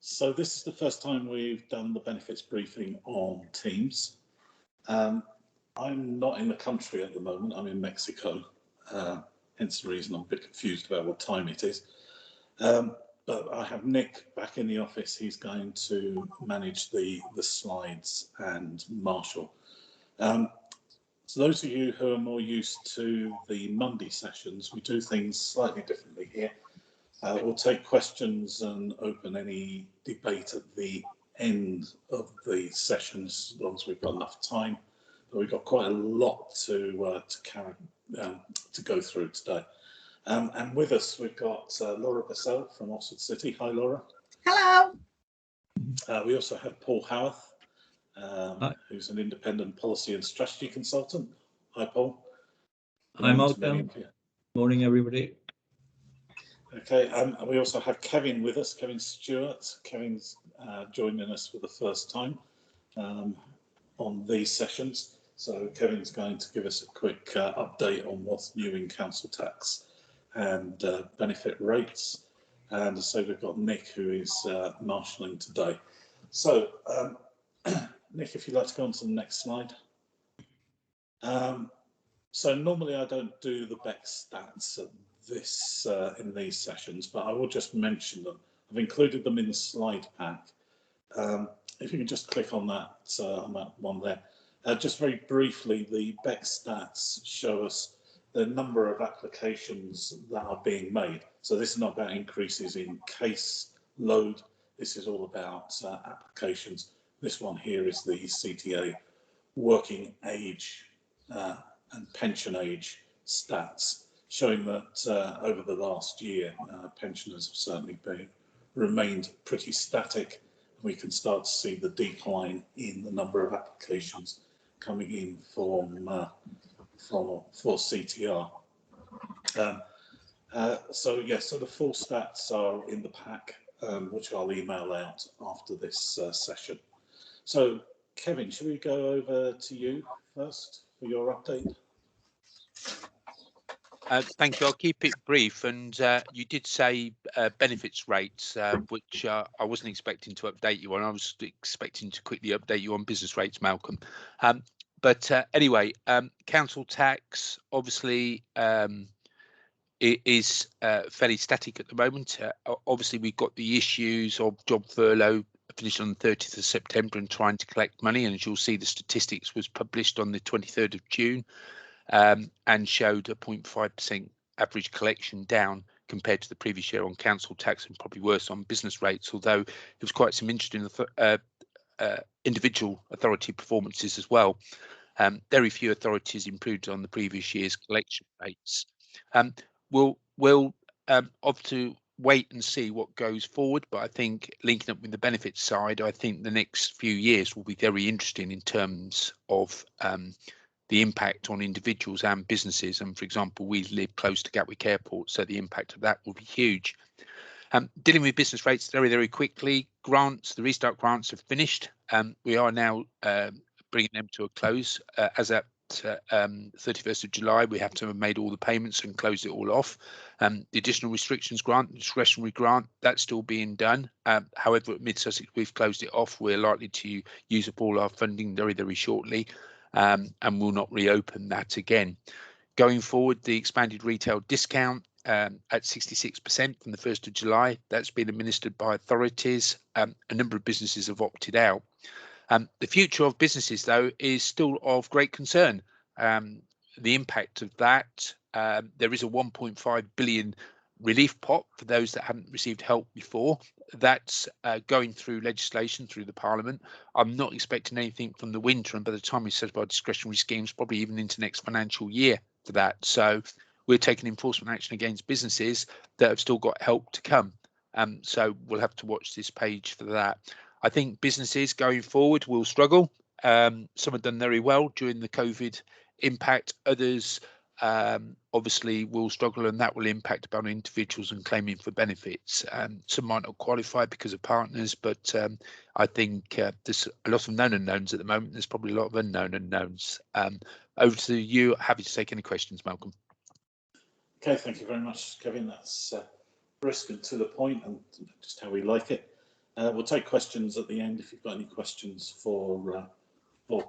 So this is the first time we've done the benefits briefing on Teams. I'm not in the country at the moment, I'm in Mexico, hence the reason I'm a bit confused about what time it is. But I have Nick back in the office. He's going to manage the slides, and Marshall. So those of you who are more used to the Monday sessions, we do things slightly differently here. We'll take questions and open any debate at the end of the sessions, as long as we've got enough time. But we've got quite a lot to go through today. And with us, we've got Laura Bassell from Oxford City. Hi, Laura. Hello. We also have Paul Howarth, who's an independent policy and strategy consultant. Hi, Paul. Hi, Malcolm. Morning, everybody. Okay, and we also have Kevin with us, Kevin Stewart. Kevin's joining us for the first time on these sessions. So Kevin's going to give us a quick update on what's new in council tax and benefit rates. And so we've got Nick, who is marshalling today. So Nick, if you'd like to go on to the next slide. So normally I don't do the BEC stats at this in these sessions, but I will just mention them. I've included them in the slide pack. If you can just click on that one there. Just very briefly, the BEC stats show us the number of applications that are being made. So this is not about increases in case load. This is all about applications. This one here is the CTA working age and pension age stats, showing that over the last year, pensioners have certainly remained pretty static. We can start to see the decline in the number of applications coming in for CTR. So the full stats are in the pack, which I'll email out after this session. So Kevin, should we go over to you first for your update? Thank you. I'll keep it brief. And you did say benefits rates, which I wasn't expecting to update you on. I was expecting to quickly update you on business rates, Malcolm. But anyway, council tax obviously it is fairly static at the moment. Obviously, we've got the issues of job furlough finishing on the 30th of September and trying to collect money. And as you'll see, the statistics was published on the 23rd of June. And showed a 0.5% average collection down compared to the previous year on council tax, and probably worse on business rates, although there was quite some interesting individual authority performances as well. Very few authorities improved on the previous year's collection rates. We'll have to wait and see what goes forward, but I think linking up with the benefits side, I think the next few years will be very interesting in terms of the impact on individuals and businesses. And for example, we live close to Gatwick Airport, so the impact of that will be huge. Dealing with business rates very, very quickly. Grants, the restart grants have finished. We are now bringing them to a close. As at 31st of July, we have to have made all the payments and closed it all off. The additional restrictions grant, discretionary grant, that's still being done. However, at Mid-Sussex, we've closed it off. We're likely to use up all our funding very, very shortly. And will not reopen that again. Going forward, the expanded retail discount at 66% from the 1st of July, that's been administered by authorities. A number of businesses have opted out. The future of businesses, though, is still of great concern. The impact of that, there is a 1.5 billion relief pot for those that haven't received help before. That's going through legislation through the Parliament. I'm not expecting anything from the winter, and by the time we set up our discretionary schemes, probably even into next financial year for that. So we're taking enforcement action against businesses that have still got help to come. So we'll have to watch this page for that. I think businesses going forward will struggle. Some have done very well during the COVID impact. Others obviously will struggle, and that will impact upon individuals and claiming for benefits. Some might not qualify because of partners, but I think there's a lot of known unknowns at the moment. There's probably a lot of unknown unknowns. Over to you. Happy to take any questions, Malcolm. Okay, thank you very much, Kevin. That's brisk and to the point, and just how we like it. We'll take questions at the end if you've got any questions for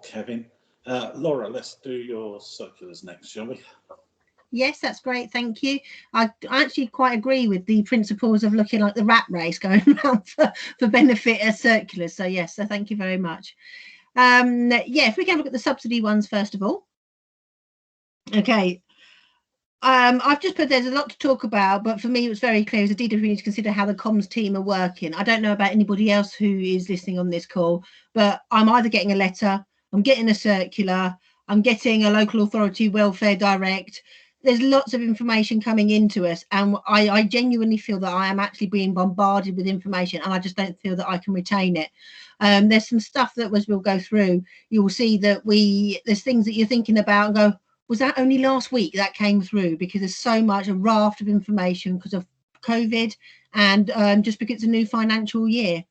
Kevin. Laura, let's do your circulars next, shall we? Yes, that's great. Thank you. I actually quite agree with the principles of looking like the rat race going around for benefit as circulars. So yes, so thank you very much. Yeah, if we can look at the subsidy ones first of all. Okay. I've just put there's a lot to talk about, but for me it was very clear as a DW need to consider how the comms team are working. I don't know about anybody else who is listening on this call, but I'm either getting a letter, I'm getting a circular, I'm getting a local authority welfare direct. There's lots of information coming into us, and I genuinely feel that I am actually being bombarded with information, and I just don't feel that I can retain it. There's some stuff that as we'll go through, you will see that there's things that you're thinking about and go, was that only last week that came through? Because there's so much, a raft of information because of COVID and just because it's a new financial year.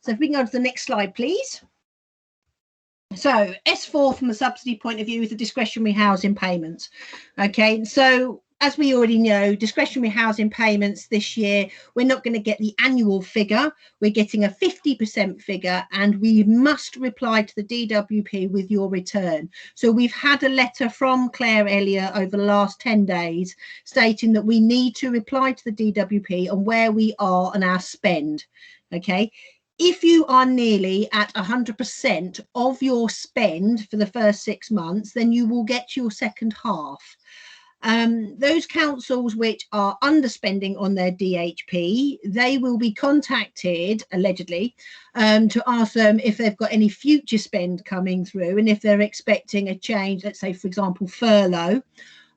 So if we can go to the next slide, please. So S4 from a subsidy point of view is the discretionary housing payments. Okay, so as we already know, discretionary housing payments this year, we're not going to get the annual figure. We're getting a 50% figure, and we must reply to the DWP with your return. So we've had a letter from Claire Elliott over the last 10 days stating that we need to reply to the DWP on where we are on our spend. Okay. If you are nearly at 100% of your spend for the first 6 months, then you will get your second half. Those councils which are underspending on their DHP, they will be contacted allegedly to ask them if they've got any future spend coming through and if they're expecting a change, let's say, for example, furlough.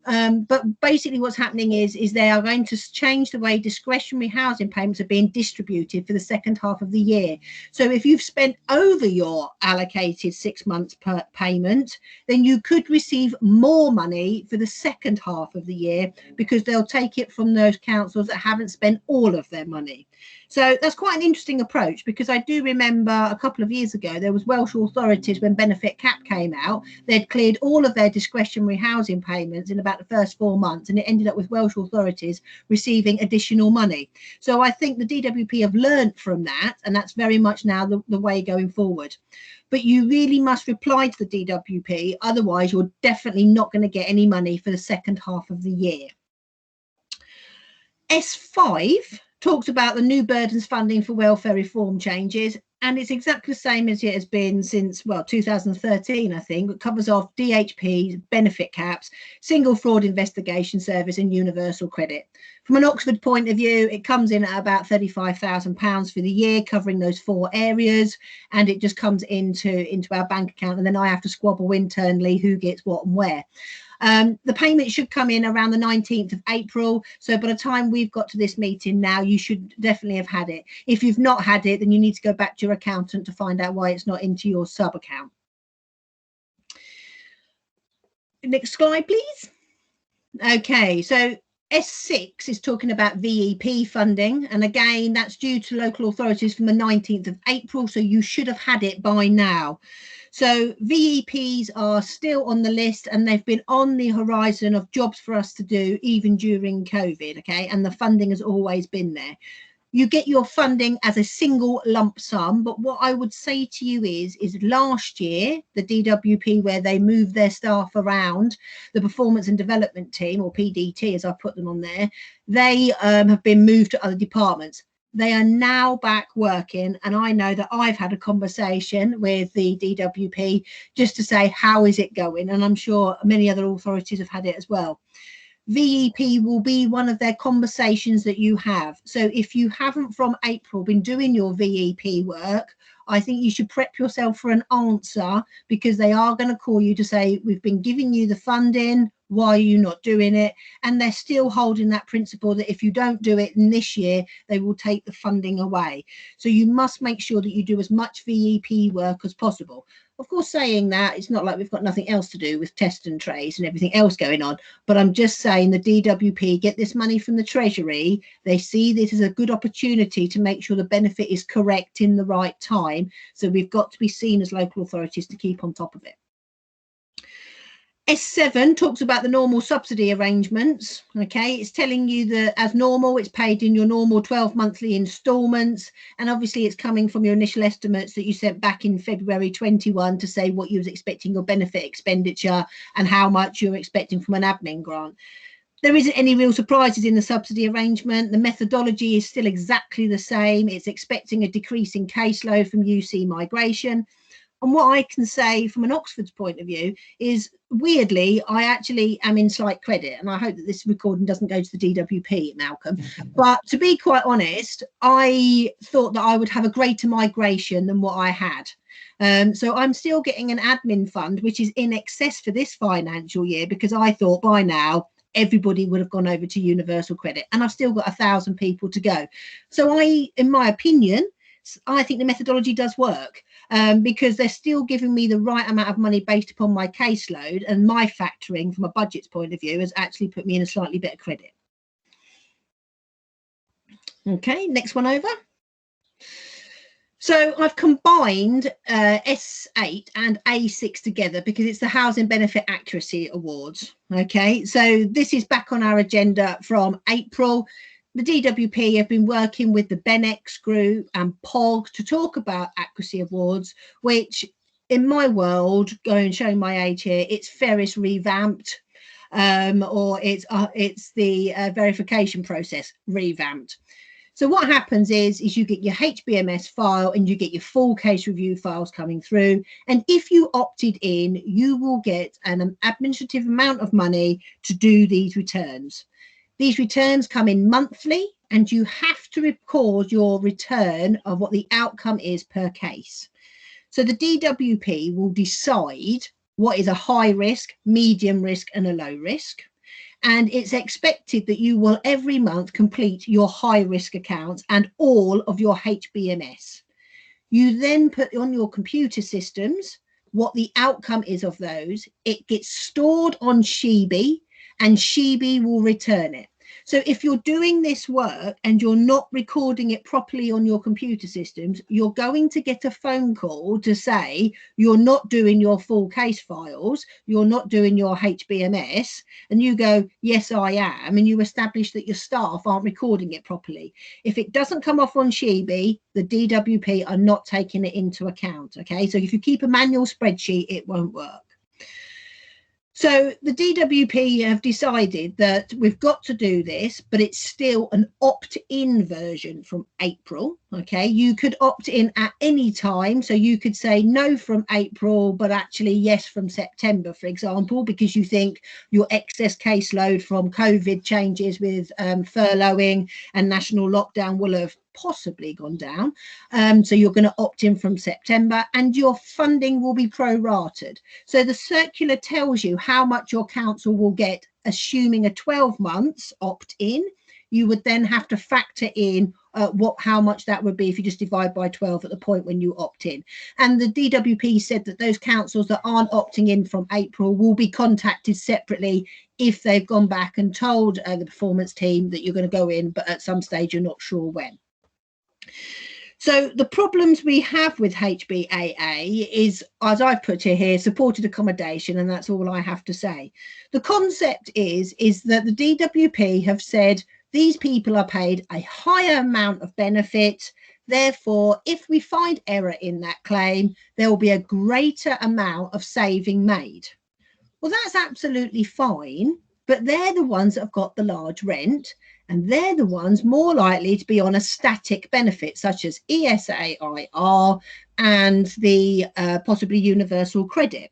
But basically what's happening is they are going to change the way discretionary housing payments are being distributed for the second half of the year. So if you've spent over your allocated 6 months per payment, then you could receive more money for the second half of the year because they'll take it from those councils that haven't spent all of their money. So that's quite an interesting approach, because I do remember a couple of years ago there was Welsh authorities when benefit cap came out, they'd cleared all of their discretionary housing payments in about the first 4 months, and it ended up with Welsh authorities receiving additional money. So I think the DWP have learned from that, and that's very much now the way going forward. But you really must reply to the DWP, otherwise you're definitely not going to get any money for the second half of the year. S5 talks about the new burdens funding for welfare reform changes, and it's exactly the same as it has been since, well, 2013, I think. It covers off DHPs, benefit caps, single fraud investigation service and universal credit. From an Oxford point of view, it comes in at about £35,000 for the year, covering those 4 areas, and it just comes into our bank account, and then I have to squabble internally who gets what and where. The payment should come in around the 19th of April. So by the time we've got to this meeting now, you should definitely have had it. If you've not had it, then you need to go back to your accountant to find out why it's not into your sub account. Next slide, please. Okay, so S6 is talking about VEP funding. And again, that's due to local authorities from the 19th of April. So you should have had it by now. So VEPs are still on the list, and they've been on the horizon of jobs for us to do even during COVID, okay? And the funding has always been there. You get your funding as a single lump sum, but what I would say to you is last year, the DWP, where they moved their staff around, the performance and development team, or PDT as I put them on there, they have been moved to other departments. They are now back working, and I know that I've had a conversation with the DWP just to say, how is it going? And I'm sure many other authorities have had it as well. VEP will be one of their conversations that you have. So if you haven't from April been doing your VEP work, I think you should prep yourself for an answer, because they are going to call you to say, we've been giving you the funding, why are you not doing it? And they're still holding that principle that if you don't do it in this year, they will take the funding away. So you must make sure that you do as much VEP work as possible. Of course, saying that, it's not like we've got nothing else to do with test and trace and everything else going on. But I'm just saying the DWP get this money from the Treasury. They see this as a good opportunity to make sure the benefit is correct in the right time. So we've got to be seen as local authorities to keep on top of it. S7 talks about the normal subsidy arrangements. Okay, it's telling you that as normal, it's paid in your normal 12 monthly instalments. And obviously it's coming from your initial estimates that you sent back in February 21 to say what you was expecting your benefit expenditure and how much you're expecting from an admin grant. There isn't any real surprises in the subsidy arrangement. The methodology is still exactly the same. It's expecting a decrease in caseload from UC migration. And what I can say from an Oxford's point of view is, weirdly, I actually am in slight credit, and I hope that this recording doesn't go to the DWP, Malcolm. But to be quite honest, I thought that I would have a greater migration than what I had. So I'm still getting an admin fund, which is in excess for this financial year, because I thought by now everybody would have gone over to universal credit, and I've still got 1,000 people to go. So in my opinion, I think the methodology does work. Because they're still giving me the right amount of money based upon my caseload, and my factoring from a budget's point of view has actually put me in a slightly better credit. Okay, next one over. So I've combined S8 and A6 together because it's the Housing Benefit Accuracy Awards. Okay, so this is back on our agenda from April. The DWP have been working with the BenX group and POG to talk about accuracy awards, which in my world, showing my age here, it's Ferris revamped, or it's the verification process revamped. So what happens is you get your HBMS file and you get your full case review files coming through. And if you opted in, you will get an administrative amount of money to do these returns. These returns come in monthly, and you have to record your return of what the outcome is per case. So the DWP will decide what is a high risk, medium risk, and a low risk. And it's expected that you will every month complete your high risk accounts and all of your HBMS. You then put on your computer systems what the outcome is of those. It gets stored on Shibi, and Shibi will return it. So if you're doing this work and you're not recording it properly on your computer systems, you're going to get a phone call to say you're not doing your full case files, you're not doing your HBMS, and you go, yes, I am, and you establish that your staff aren't recording it properly. If it doesn't come off on Shibi, the DWP are not taking it into account. Okay, so if you keep a manual spreadsheet, it won't work. So the DWP have decided that we've got to do this, but it's still an opt-in version from April. Okay, you could opt in at any time. So you could say no from April, but actually yes from September, for example, because you think your excess caseload from COVID changes with furloughing and national lockdown will have possibly gone down. So you're going to opt in from September, and your funding will be prorated. So the circular tells you how much your council will get, assuming a 12 months opt in. You would then have to factor in how much that would be if you just divide by 12 at the point when you opt in. And the DWP said that those councils that aren't opting in from April will be contacted separately if they've gone back and told the performance team that you're going to go in, but at some stage you're not sure when. So the problems we have with HBAA is, as I've put it here, supported accommodation, and that's all I have to say. The concept is that the DWP have said these people are paid a higher amount of benefit. Therefore, if we find error in that claim, there will be a greater amount of saving made. Well, that's absolutely fine, but they're the ones that have got the large rent, and they're the ones more likely to be on a static benefit, such as ESAIR and the possibly universal credit.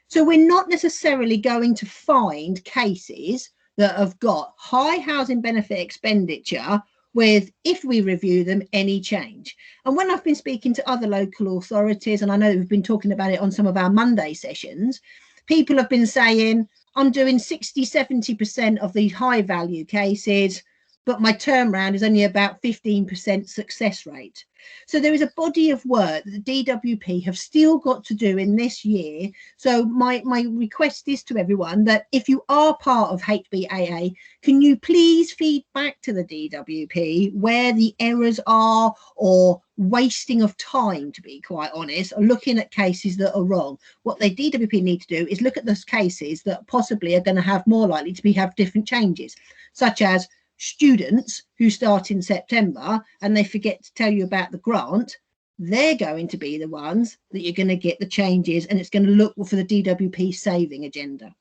So we're not necessarily going to find cases that have got high housing benefit expenditure with, if we review them, any change. And when I've been speaking to other local authorities, and I know we've been talking about it on some of our Monday sessions, people have been saying, I'm doing 60, 70% of these high value cases. but my turnaround is only about 15% success rate. So there is a body of work that the DWP have still got to do in this year. So my request is to everyone that if you are part of HBAA, can you please feed back to the DWP where the errors are, or wasting of time, to be quite honest, or looking at cases that are wrong. What the DWP need to do is look at those cases that possibly are going to have more likely to have different changes, such as students who start in September and they forget to tell you about the grant. They're going to be the ones that you're going to get the changes, and it's going to look for the DWP saving agenda.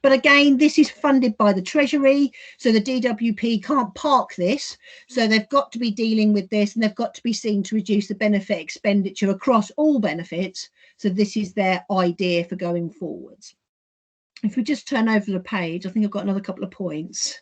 But again, this is funded by the Treasury, so the DWP can't park this. So they've got to be dealing with this, and they've got to be seen to reduce the benefit expenditure across all benefits. So this is their idea for going forwards. If we just turn over the page, I think I've got another couple of points.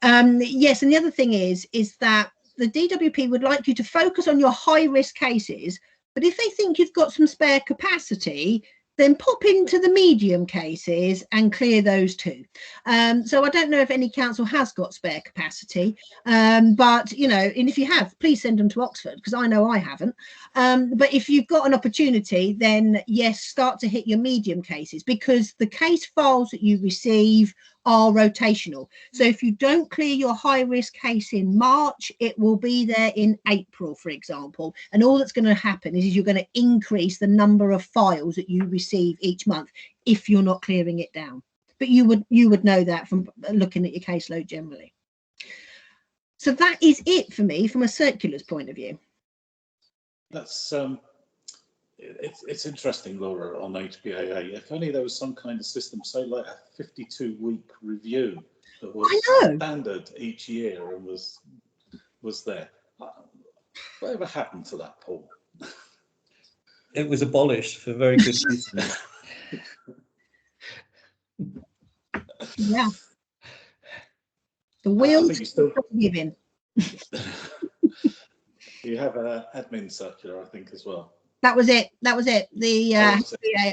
Yes, and the other thing is that the DWP would like you to focus on your high risk cases, but if they think you've got some spare capacity, then pop into the medium cases and clear those too. So I don't know if any council has got spare capacity, but, you know, and if you have, please send them to Oxford, because I know I haven't. But if you've got an opportunity, then yes, start to hit your medium cases, because the case files that you receive are rotational. So if you don't clear your high risk case in March, it will be there in April, for example. And all that's going to happen is you're going to increase the number of files that you receive each month if you're not clearing it down. But you would know that from looking at your caseload generally. So that is it for me from a circular's point of view. That's it's interesting, Laura, on HBAA. If only there was some kind of system, say like a 52-week review that was standard each year and was there. Whatever happened to that, Paul? It was abolished for very good reason. Yeah. The wheels still giving. You have an admin circular, I think, as well. That was it. That was it. The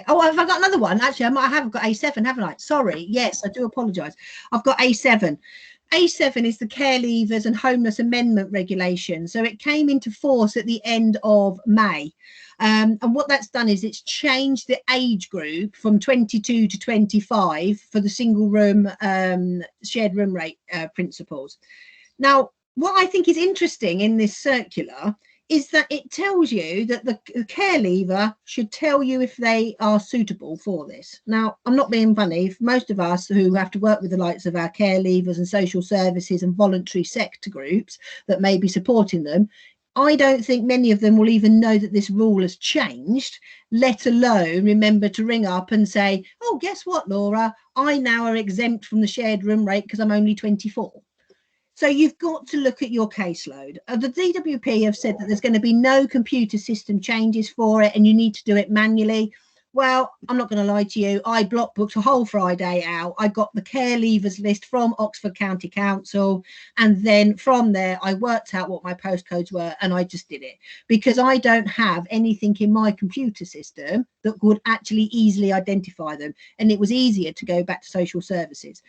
oh, have I got another one? Actually, I have got A7, haven't I? Sorry. Yes, I do apologise. I've got A7. A7 is the care leavers and homeless amendment regulation. So it came into force at the end of May. And what that's done is it's changed the age group from 22 to 25 for the single room shared room rate principles. Now, what I think is interesting in this circular is that it tells you that the care leaver should tell you if they are suitable for this. Now, I'm not being funny. For most of us who have to work with the likes of our care leavers and social services and voluntary sector groups that may be supporting them, I don't think many of them will even know that this rule has changed, let alone remember to ring up and say, oh, guess what, Laura? I now are exempt from the shared room rate because I'm only 24. So you've got to look at your caseload. The DWP have said that there's going to be no computer system changes for it and you need to do it manually. Well, I'm not going to lie to you. I block booked a whole Friday out. I got the care leavers list from Oxford County Council. And then from there, I worked out what my postcodes were and I just did it because I don't have anything in my computer system that would actually easily identify them. And it was easier to go back to social services.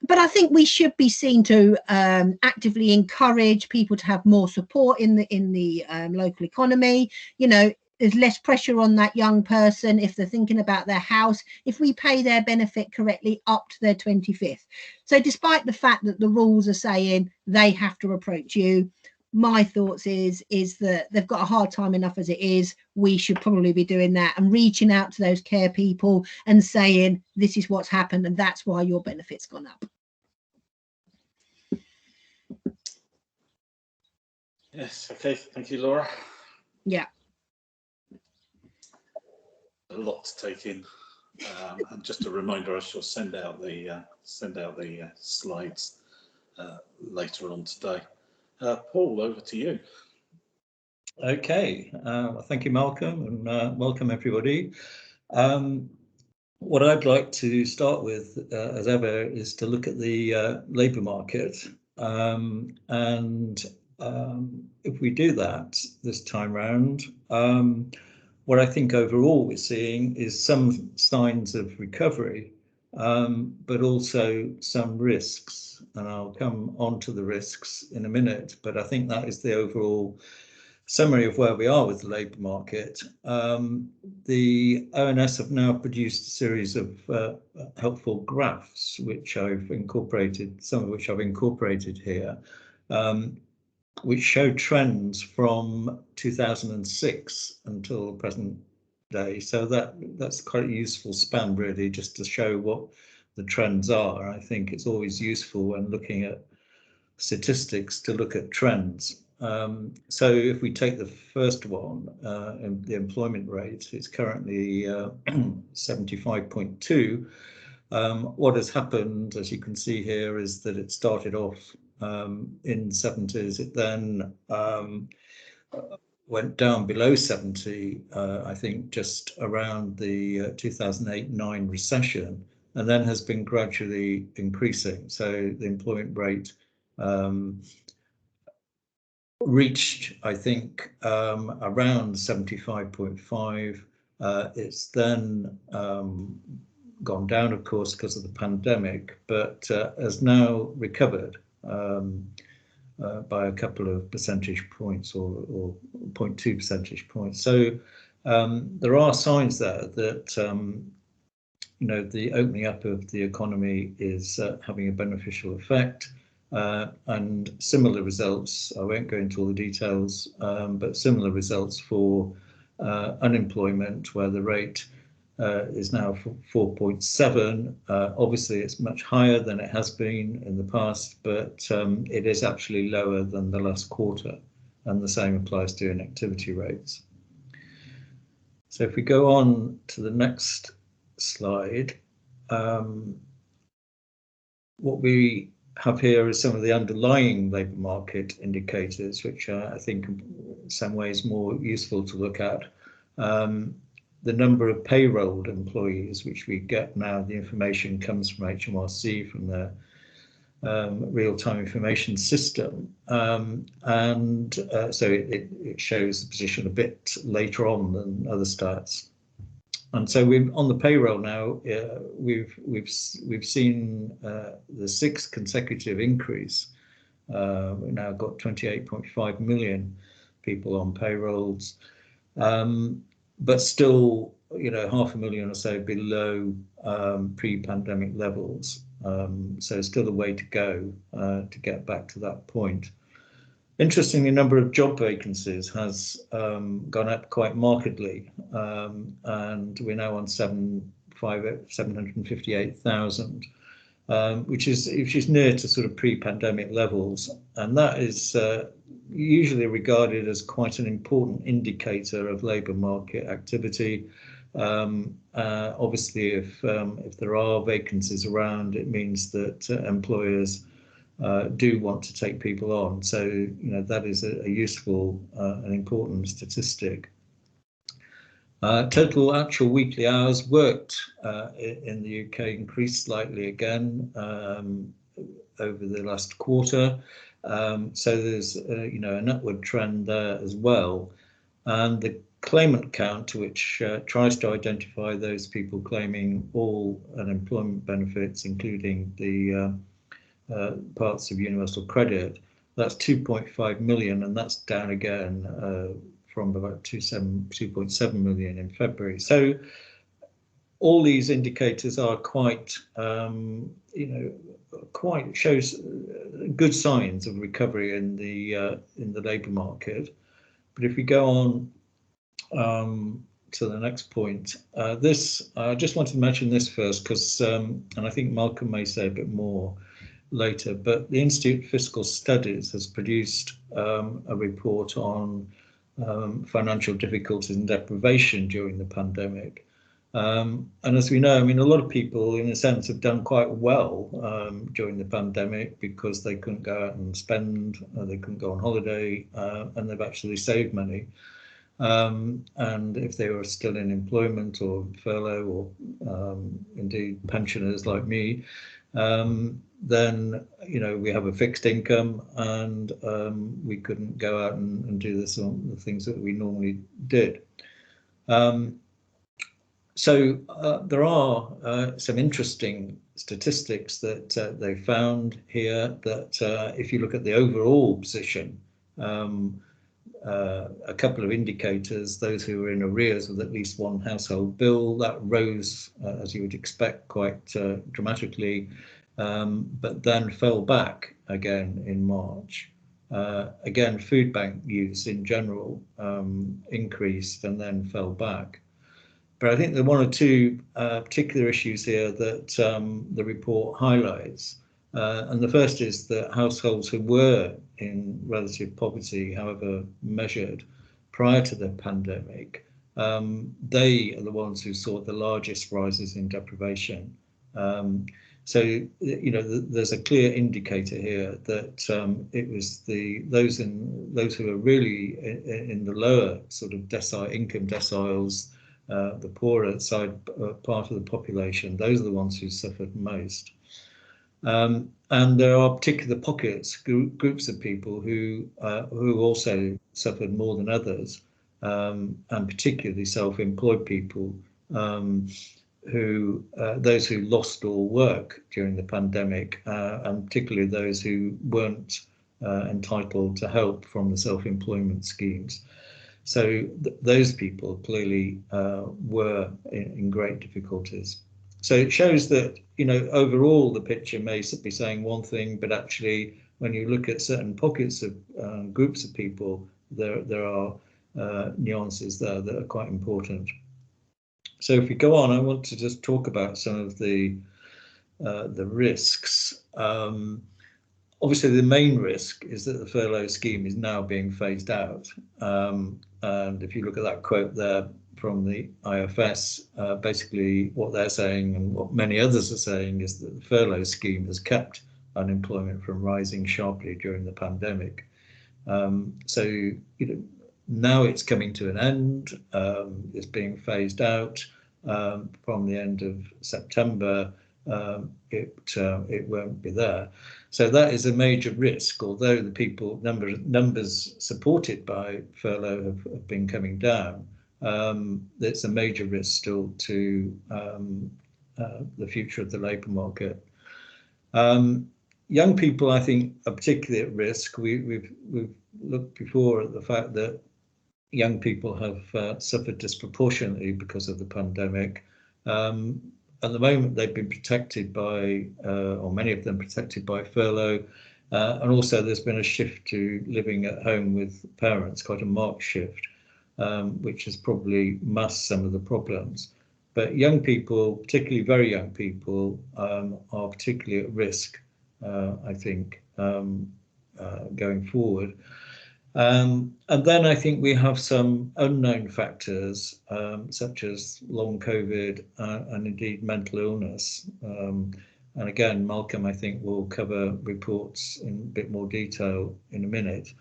But I think we should be seen to actively encourage people to have more support in the local economy. You know, there's less pressure on that young person if they're thinking about their house, if we pay their benefit correctly up to their 25th. So despite the fact that the rules are saying they have to approach you, my thoughts is that they've got a hard time enough as it is. We should probably be doing that and reaching out to those care people and saying, this is what's happened and that's why your benefit's gone up. Yes, okay, thank you, Laura. Yeah. A lot to take in. And just a reminder, I shall send out the slides later on today. Paul, over to you. Okay, thank you, Malcolm, and welcome everybody. What I'd like to start with, as ever, is to look at the labour market. If we do that this time round, what I think overall we're seeing is some signs of recovery, but also some risks. And I'll come on to the risks in a minute, but I think that is the overall summary of where we are with the labour market. The ONS have now produced a series of helpful graphs, which I've incorporated, some of which I've incorporated here, which show trends from 2006 until the present day. So that's quite a useful span, really, just to show what the trends are. I think it's always useful when looking at statistics to look at trends. So if we take the first one, the employment rate, it's currently 75.2. What has happened, as you can see here, is that it started off in the 70s. It then went down below 70, I think just around the 2008-9 recession, and then has been gradually increasing. So the employment rate reached, I think, around 75.5. It's then gone down, of course, because of the pandemic, but has now recovered by a couple of percentage points or 0.2 percentage points. So there are signs there that you know, the opening up of the economy is having a beneficial effect. And similar results, I won't go into all the details, but similar results for unemployment, where the rate is now 4.7. Obviously, it's much higher than it has been in the past, but it is actually lower than the last quarter, and the same applies to inactivity rates. So if we go on to the next slide, what we have here is some of the underlying labour market indicators, which are, I think, in some ways more useful to look at. The number of payrolled employees, which we get now, the information comes from HMRC, from their real-time information system. So it shows the position a bit later on than other stats. And so on the payroll now, we've seen the sixth consecutive increase. We've now got 28.5 million people on payrolls, but still, you know, 500,000 or so below pre-pandemic levels. So still a way to go to get back to that point. Interestingly, the number of job vacancies has gone up quite markedly, and we're now on 758,000, which is near to sort of pre-pandemic levels, and that is usually regarded as quite an important indicator of labour market activity. Obviously, if there are vacancies around, it means that employers do want to take people on. So, you know, that is a useful and important statistic. Total actual weekly hours worked in the UK increased slightly again over the last quarter. So there's you know, an upward trend there as well. And the claimant count, which tries to identify those people claiming all unemployment benefits, including the parts of universal credit, that's 2.5 million, and that's down again from about 2.7 million in February. So all these indicators are quite, you know, quite shows good signs of recovery in the labour market. But if we go on to the next point, I just wanted to mention this first because, and I think Malcolm may say a bit more later, but the Institute for Fiscal Studies has produced a report on financial difficulties and deprivation during the pandemic. And as we know, I mean, a lot of people, in a sense, have done quite well during the pandemic because they couldn't go out and spend, they couldn't go on holiday, and they've actually saved money. And if they were still in employment or furlough or indeed pensioners like me, then, you know, we have a fixed income and we couldn't go out and do the things that we normally did. So there are some interesting statistics that they found here, that if you look at the overall position, a couple of indicators, those who were in arrears with at least one household bill, that rose, as you would expect, quite dramatically, but then fell back again in March. Again, food bank use in general increased and then fell back. But I think there are one or two particular issues here that the report highlights. And the first is that households who were in relative poverty, however measured, prior to the pandemic, they are the ones who saw the largest rises in deprivation. So, you know, there's a clear indicator here that it was those who are really in the lower sort of income deciles, the poorer side part of the population, those are the ones who suffered most. And there are particular pockets, groups of people who also suffered more than others, and particularly self-employed people, those who lost all work during the pandemic, and particularly those who weren't entitled to help from the self-employment schemes. So those people clearly were in great difficulties. So it shows that, you know, overall the picture may be saying one thing, but actually when you look at certain pockets of groups of people, there are nuances there that are quite important. So if we go on, I want to just talk about some of the risks. Obviously, the main risk is that the furlough scheme is now being phased out. And if you look at that quote there from the IFS, basically what they're saying and what many others are saying is that the furlough scheme has kept unemployment from rising sharply during the pandemic. So, you know, now it's coming to an end. It's being phased out from the end of September. It won't be there. So that is a major risk, although the numbers supported by furlough have been coming down. It's a major risk still to the future of the labour market. Young people, I think, are particularly at risk. We've looked before at the fact that young people have suffered disproportionately because of the pandemic. At the moment, they've been protected by, or many of them protected by furlough, and also there's been a shift to living at home with parents, quite a marked shift, which has probably masked some of the problems. But young people, particularly very young people, are particularly at risk, I think, going forward. And then I think we have some unknown factors, such as long COVID and indeed mental illness. And again, Malcolm, I think, will cover reports in a bit more detail in a minute.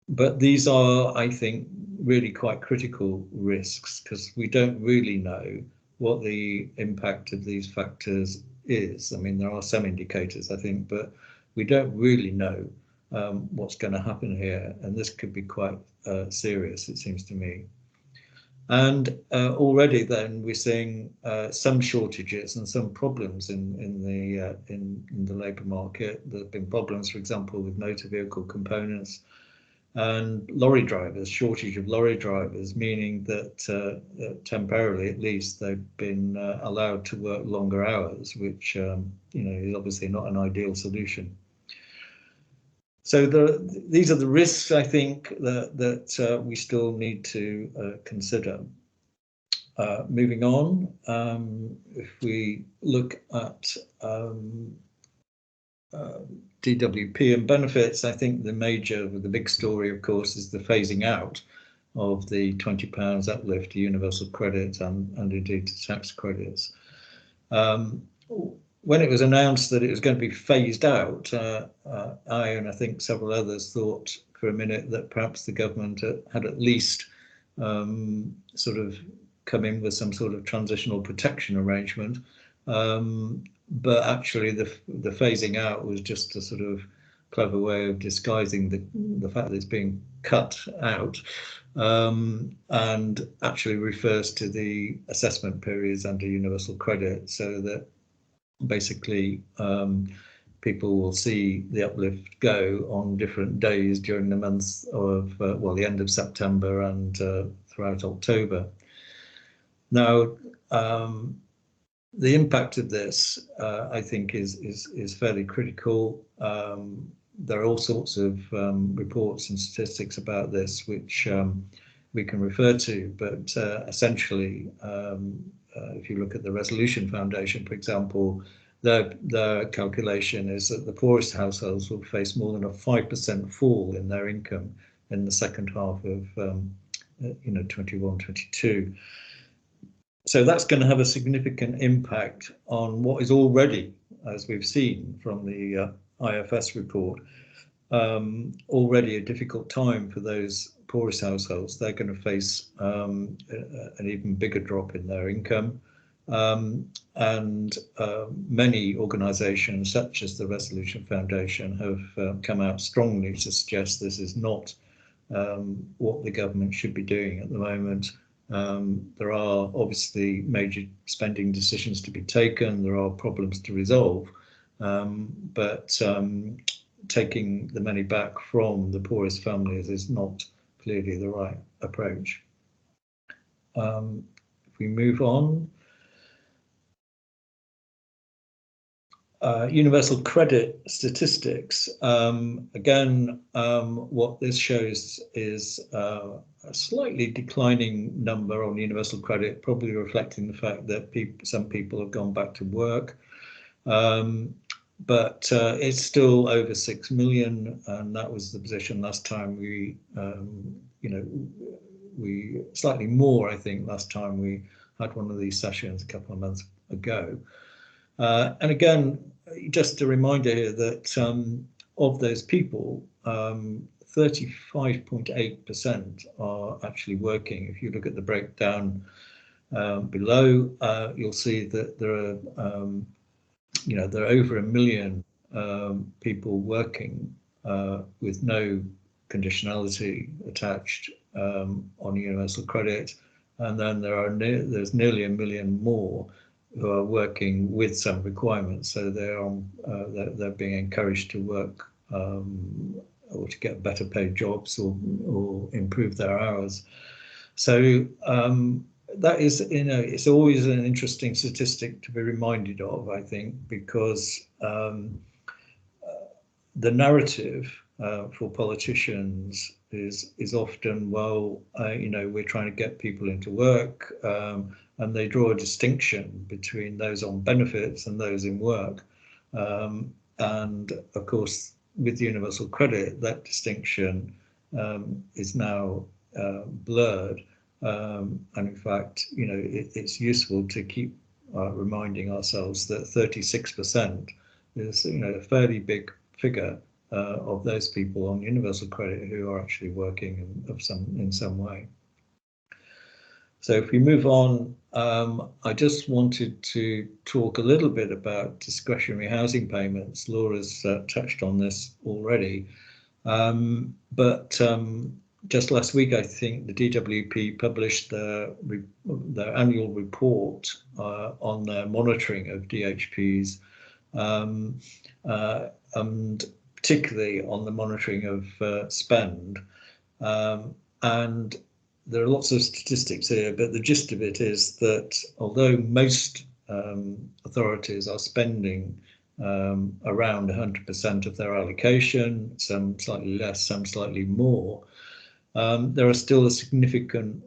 But these are, I think, really quite critical risks, because we don't really know what the impact of these factors is. I mean, there are some indicators, I think, but we don't really know what's going to happen here, and this could be quite serious, it seems to me. And already then we're seeing some shortages and some problems in the labour market. There have been problems, for example, with motor vehicle components and lorry drivers, shortage of lorry drivers, meaning that temporarily at least they've been allowed to work longer hours, which you know, is obviously not an ideal solution. So these are the risks, I think, that we still need to consider. Moving on, if we look at DWP and benefits, I think the big story, of course, is the phasing out of the £20 uplift to universal credit and indeed to tax credits. When it was announced that it was going to be phased out, I and I think several others thought for a minute that perhaps the government had at least sort of come in with some sort of transitional protection arrangement. But actually the phasing out was just a sort of clever way of disguising the fact that it's being cut out, and actually refers to the assessment periods under universal credit, so that basically people will see the uplift go on different days during the months of, well, the end of September and throughout October. Now, the impact of this, I think, is fairly critical. There are all sorts of reports and statistics about this, which we can refer to, but essentially, if you look at the Resolution Foundation, for example, their calculation is that the poorest households will face more than a 5% fall in their income in the second half of 21-22. So that's going to have a significant impact on what is already, as we've seen from the IFS report, already a difficult time for those poorest households. They're going to face an even bigger drop in their income. And many organisations, such as the Resolution Foundation, have come out strongly to suggest this is not what the government should be doing at the moment. There are obviously major spending decisions to be taken. There are problems to resolve, but taking the money back from the poorest families is not clearly the right approach. If we move on. Universal credit statistics. Again, what this shows is a slightly declining number on universal credit, probably reflecting the fact that some people have gone back to work. But it's still over 6 million, and that was the position last time we, we slightly more, I think, last time we had one of these sessions a couple of months ago. And again, just a reminder here that of those people, 35.8% are actually working. If you look at the breakdown below, you'll see that there are, there are over 1 million people working with no conditionality attached on universal credit, and then there's nearly 1 million more who are working with some requirements, so they're being encouraged to work or to get better paid jobs or improve their hours. So that is, it's always an interesting statistic to be reminded of, I think, because the narrative for politicians is often, well, we're trying to get people into work, and they draw a distinction between those on benefits and those in work. And of course, with universal credit, that distinction is now blurred. And in fact, it's useful to keep reminding ourselves that 36% is, a fairly big figure of those people on universal credit who are actually working in some way. So if we move on, I just wanted to talk a little bit about discretionary housing payments. Laura's touched on this already, but just last week, I think the DWP published their annual report on their monitoring of DHPs, and particularly on the monitoring of spend. And there are lots of statistics here, but the gist of it is that although most authorities are spending around 100% of their allocation, some slightly less, some slightly more, there are still a significant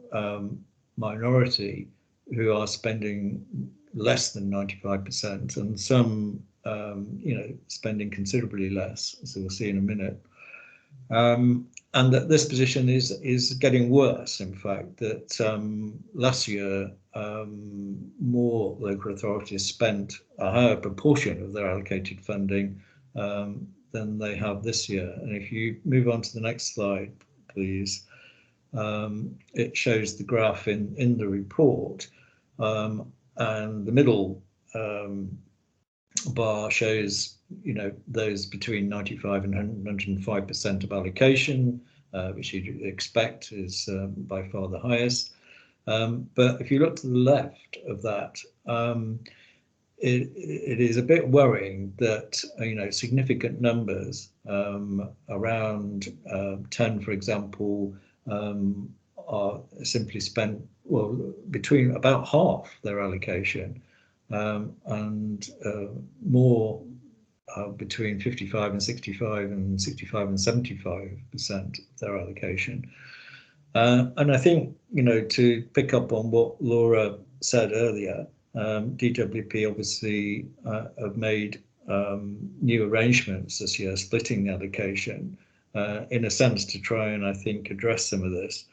minority who are spending less than 95%, and some, spending considerably less, as we'll see in a minute. And that this position is getting worse. In fact, that last year more local authorities spent a higher proportion of their allocated funding than they have this year. And if you move on to the next slide, please, it shows the graph in the report, and the middle bar shows, those between 95 and 105% of allocation, which you'd expect is by far the highest. But if you look to the left of that, it is a bit worrying that significant numbers, around 10, for example, are simply spent, well, between about half their allocation, and more between 55 and 65 and 65 and 75% of their allocation. And I think, to pick up on what Laura said earlier, DWP obviously have made new arrangements this year, splitting the allocation in a sense to try and, I think, address some of this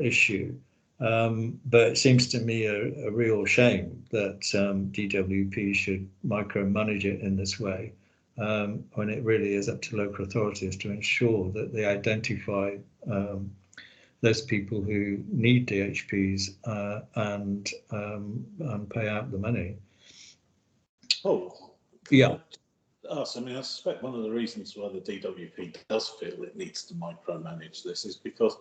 issue. But it seems to me a real shame that DWP should micromanage it in this way, when it really is up to local authorities to ensure that they identify those people who need DHPs and pay out the money. Oh, yeah. I suspect one of the reasons why the DWP does feel it needs to micromanage this is because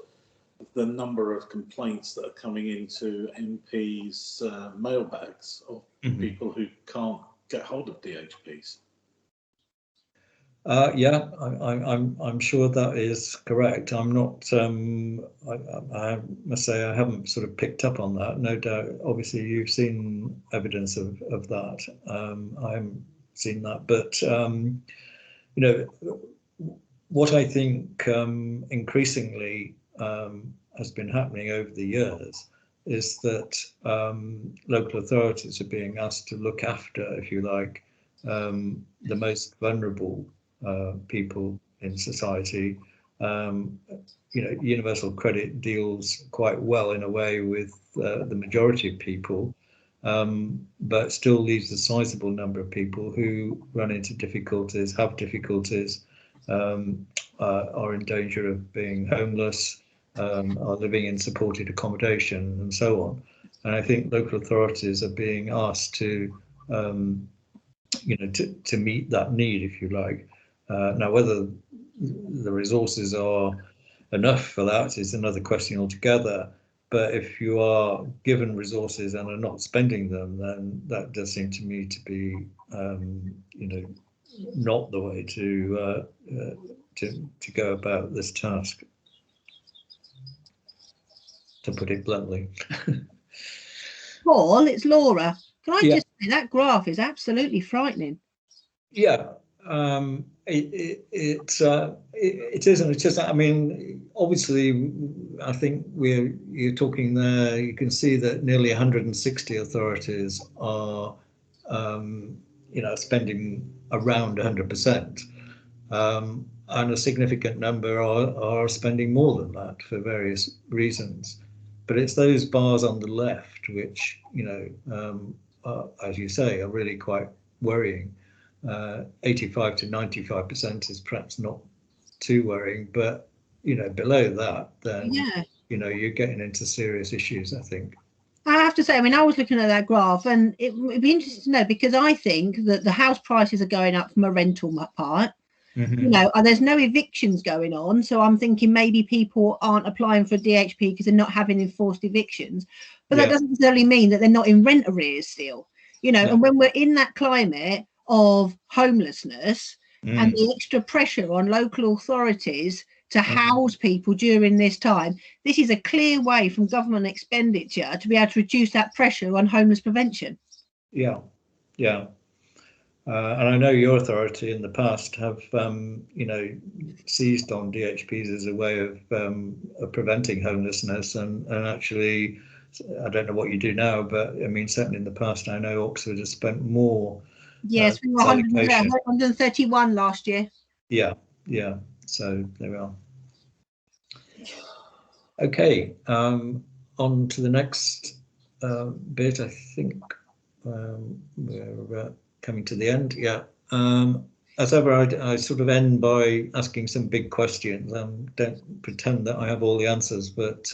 of the number of complaints that are coming into MPs' mailbags of people who can't get hold of DHPs. Yeah, I'm sure that is correct. I'm not. I must say I haven't sort of picked up on that. No doubt. Obviously, you've seen evidence of that. I haven't seen that, but what I think increasingly has been happening over the years is that local authorities are being asked to look after, if you like, the most vulnerable people in society. Universal credit deals quite well in a way with the majority of people, but still leaves a sizable number of people who run into difficulties, have difficulties, are in danger of being homeless, are living in supported accommodation, and so on. And I think local authorities are being asked to meet that need, if you like. Now, whether the resources are enough for that is another question altogether. But if you are given resources and are not spending them, then that does seem to me to be, not the way to go about this task, to put it bluntly. Paul, it's Laura. Can I just say that graph is absolutely frightening? Yeah. It isn't. It's just, obviously, I think you're talking there. You can see that nearly 160 authorities are, spending around 100%, and a significant number are spending more than that for various reasons. But it's those bars on the left which, as you say, are really quite worrying. 85 to 95% is perhaps not too worrying, but below that, then you're getting into serious issues, I think. I have to say, I was looking at that graph, and it would be interesting to know, because I think that the house prices are going up from a rental part. And there's no evictions going on, so I'm thinking maybe people aren't applying for DHP because they're not having enforced evictions, but that doesn't necessarily mean that they're not in rent arrears still, and when we're in that climate of homelessness and the extra pressure on local authorities to house people during this time, this is a clear way from government expenditure to be able to reduce that pressure on homeless prevention. And I know your authority in the past have, seized on DHPs as a way of preventing homelessness, and actually, I don't know what you do now, but certainly in the past, I know Oxford has spent more. Yes, we were 131 last year. Yeah. So there we are. Okay, on to the next bit. I think we're coming to the end. As ever, I sort of end by asking some big questions. Don't pretend that I have all the answers, but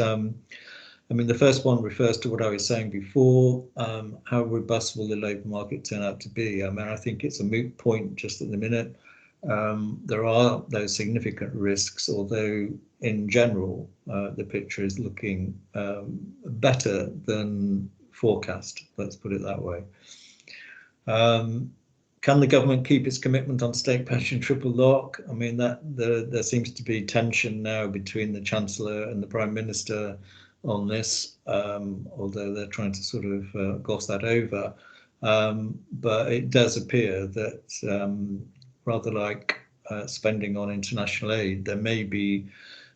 I mean, the first one refers to what I was saying before. How robust will the labour market turn out to be? I mean, I think it's a moot point just at the minute. There are those significant risks, although in general, the picture is looking better than forecast, let's put it that way. Can the government keep its commitment on state pension triple lock? I mean, there seems to be tension now between the Chancellor and the Prime Minister on this, although they're trying to sort of gloss that over. But it does appear that rather like spending on international aid, there may be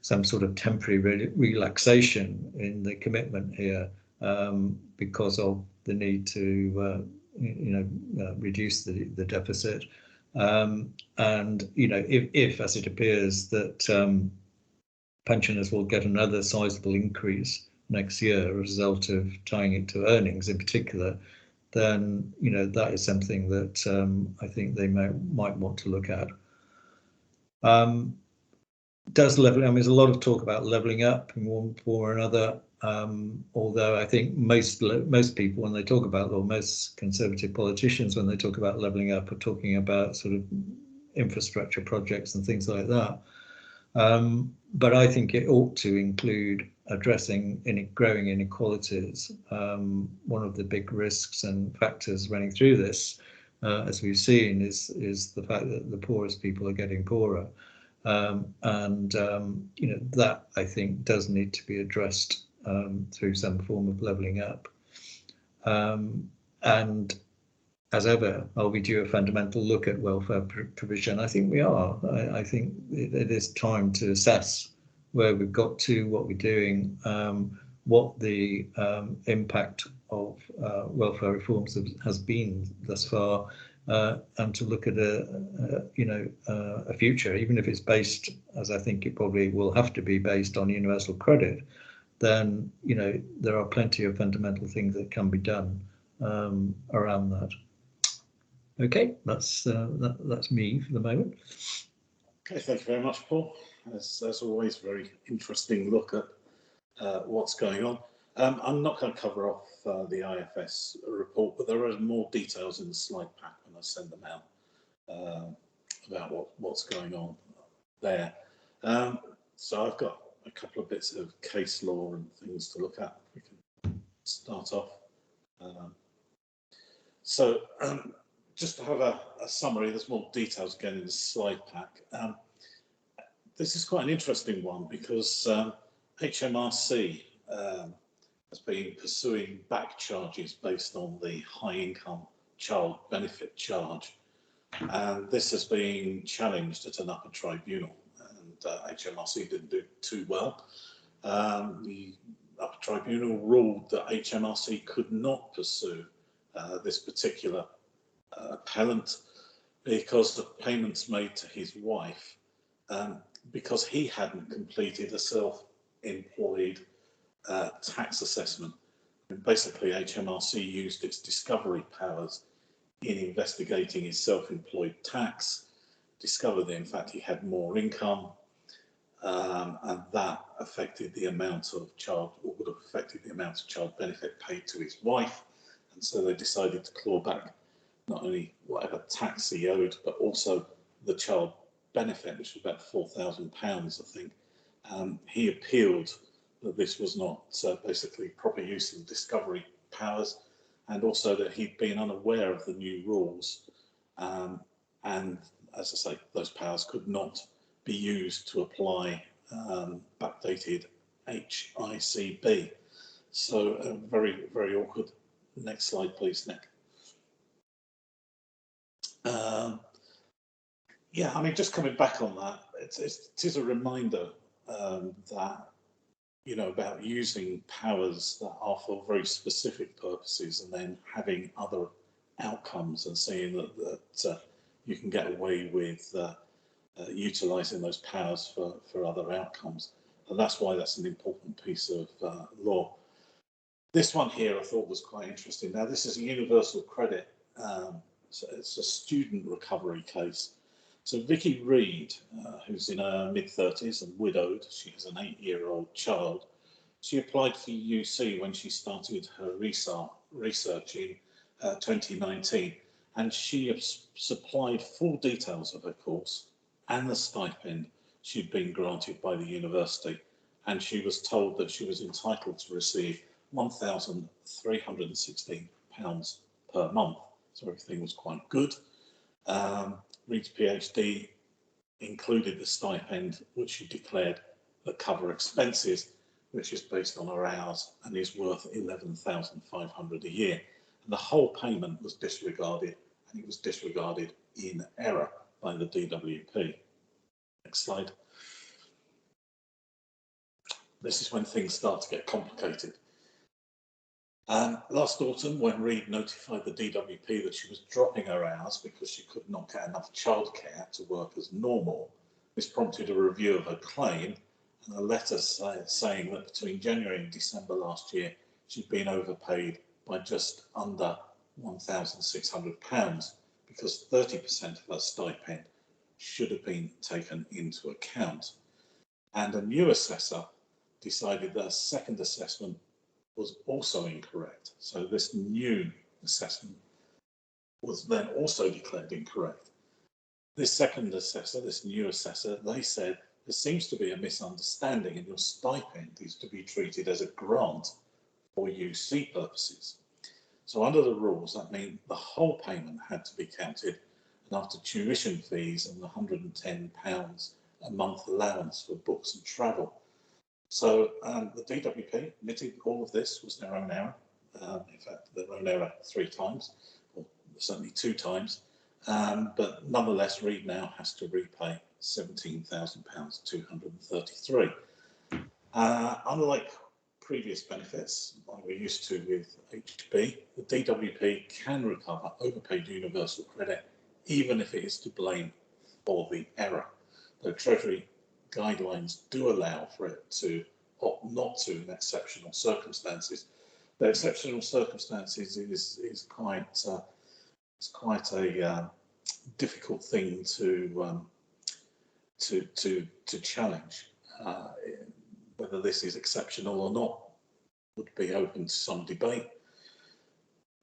some sort of temporary relaxation in the commitment here because of the need to reduce the deficit. And, you know, if as it appears that pensioners will get another sizable increase next year as a result of tying it to earnings in particular, then, you know, that is something that I think they might want to look at. Does leveling, I mean, there's a lot of talk about leveling up in one form or another, although I think most people, when they talk about, or most conservative politicians, when they talk about leveling up, are talking about sort of infrastructure projects and things like that. But I think it ought to include addressing growing inequalities. One of the big risks and factors running through this, as we've seen, is the fact that the poorest people are getting poorer. You know, that I think does need to be addressed through some form of levelling up. And as ever, are we due a fundamental look at welfare provision? I think we are. I think it is time to assess where we've got to, what we're doing, what the impact of welfare reforms has been thus far, and to look at a future, even if it's based, as I think it probably will have to be, based on universal credit. Then, you know, there are plenty of fundamental things that can be done around that. Okay, that's me for the moment. Okay, thank you very much, Paul. As always, very interesting look at what's going on. I'm not going to cover off the IFS report, but there are more details in the slide pack when I send them out about what's going on there. So I've got a couple of bits of case law and things to look at. We can start off. Just to have a summary, there's more details again in the slide pack. This is quite an interesting one because HMRC has been pursuing back charges based on the high income child benefit charge. And this has been challenged at an upper tribunal, and HMRC didn't do too well. The upper tribunal ruled that HMRC could not pursue this particular appellant because of payments made to his wife because he hadn't completed a self-employed tax assessment. And basically, HMRC used its discovery powers in investigating his self-employed tax, discovered that in fact he had more income, and that affected the amount of child, or would have affected the amount of child benefit paid to his wife. And so they decided to claw back not only whatever tax he owed, but also the child benefit, which was about £4,000, I think. He appealed that this was not basically proper use of discovery powers, and also that he'd been unaware of the new rules. And as I say, those powers could not be used to apply backdated HICB. So very, very awkward. Next slide, please, Nick. Yeah, I mean, just coming back on that, it is a reminder that, you know, about using powers that are for very specific purposes and then having other outcomes, and seeing that you can get away with utilising those powers for other outcomes. And that's why that's an important piece of law. This one here I thought was quite interesting. Now, this is a universal credit. So it's a student recovery case. So Vicky Reed, who's in her mid-30s and widowed, she has an 8-year-old child. She applied for UC when she started her research in 2019, and she supplied full details of her course and the stipend she'd been granted by the university, and she was told that she was entitled to receive £1,316 per month. So everything was quite good. Reed's PhD included the stipend, which she declared that cover expenses, which is based on her hours and is worth £11,500 a year. And the whole payment was disregarded, and it was disregarded in error by the DWP. Next slide. This is when things start to get complicated. Last autumn, when Reed notified the DWP that she was dropping her hours because she could not get enough childcare to work as normal, this prompted a review of her claim and a letter saying that between January and December last year, she'd been overpaid by just under £1,600 because 30% of her stipend should have been taken into account. And a new assessor decided that a second assessment was also incorrect. So this new assessment was then also declared incorrect. This second assessor, this new assessor, they said there seems to be a misunderstanding and your stipend is to be treated as a grant for UC purposes. So under the rules, that means the whole payment had to be counted, and after tuition fees and the £110 a month allowance for books and travel. So the DWP admitted all of this was their own error. In fact, their own error 3 times, or certainly 2 times. But nonetheless, Reed now has to repay £17,233. Unlike previous benefits, like we're used to with HB, the DWP can recover overpaid universal credit, even if it is to blame for the error. Though Treasury guidelines do allow for it to opt not to in exceptional circumstances. The exceptional circumstances is quite a difficult thing to challenge. Whether this is exceptional or not would be open to some debate.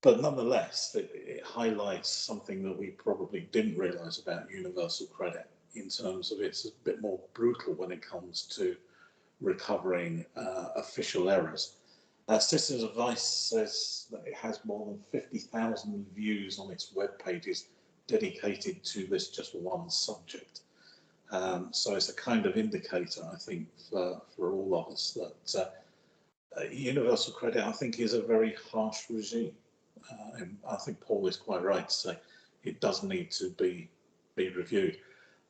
But nonetheless, it highlights something that we probably didn't realise about universal credit, in terms of it's a bit more brutal when it comes to recovering official errors. Citizens Advice says that it has more than 50,000 views on its web pages dedicated to this just one subject. So it's a kind of indicator, I think, for all of us that universal credit, I think, is a very harsh regime. And I think Paul is quite right to say it does need to be reviewed.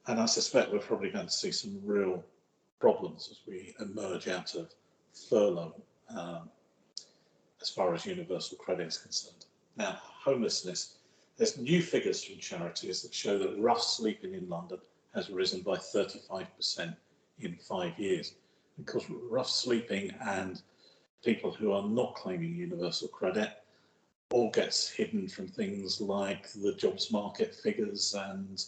And I suspect we're probably going to see some real problems as we emerge out of furlough as far as universal credit is concerned. Now, homelessness. There's new figures from charities that show that rough sleeping in London has risen by 35% in 5 years. Because rough sleeping and people who are not claiming universal credit all gets hidden from things like the jobs market figures and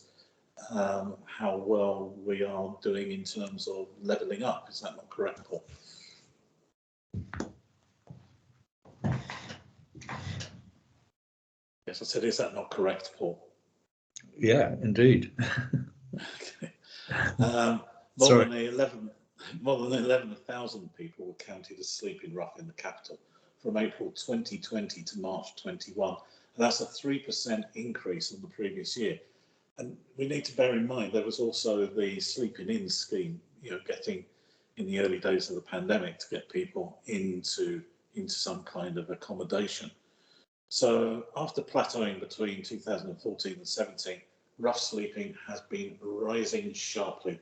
how well we are doing in terms of levelling up. Is that not correct, Paul? Yes, I said, is that not correct, Paul? Yeah, indeed. Okay. More than 11,000 people were counted as sleeping rough in the capital from April 2020 to March 21. And that's a 3% increase on the previous year. And we need to bear in mind there was also the sleeping in scheme, getting in the early days of the pandemic to get people into some kind of accommodation. So after plateauing between 2014 and 17, rough sleeping has been rising sharply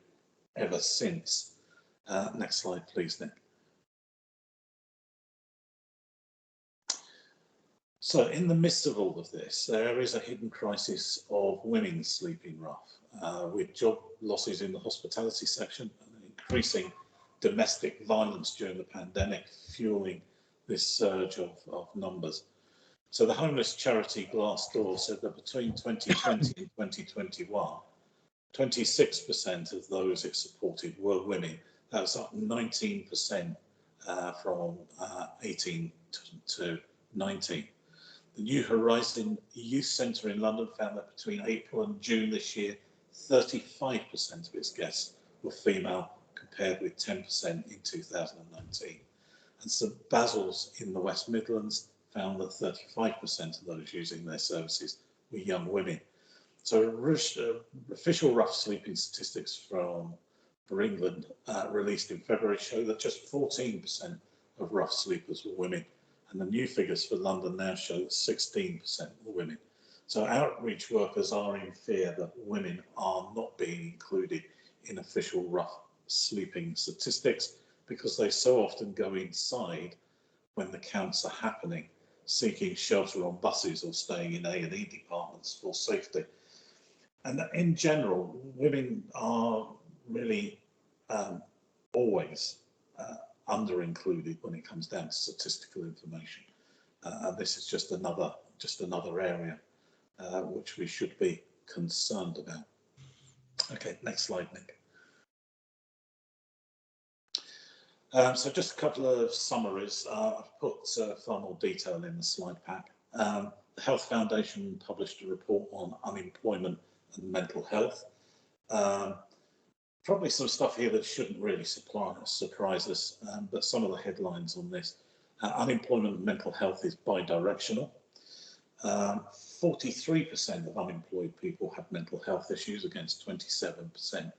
ever since. Next slide, please, Nick. So in the midst of all of this, there is a hidden crisis of women sleeping rough, with job losses in the hospitality section and increasing domestic violence during the pandemic, fueling this surge of numbers. So the homeless charity Glassdoor said that between 2020 and 2021, 26% of those it supported were women. That was up 19% from 18 to 19. The New Horizon Youth Centre in London found that between April and June this year, 35% of its guests were female, compared with 10% in 2019. And St Basil's in the West Midlands found that 35% of those using their services were young women. So official rough sleeping statistics for England released in February show that just 14% of rough sleepers were women. And the new figures for London now show that 16% were women. So outreach workers are in fear that women are not being included in official rough sleeping statistics because they so often go inside when the counts are happening, seeking shelter on buses or staying in A&E departments for safety. And in general, women are really always under-included when it comes down to statistical information. And this is just another area which we should be concerned about. Okay, next slide, Nick. So just a couple of summaries. I've put far more detail in the slide pack. The Health Foundation published a report on unemployment and mental health. Probably some stuff here that shouldn't really surprise us, but some of the headlines on this. Unemployment and mental health is bi-directional. 43% of unemployed people have mental health issues against 27%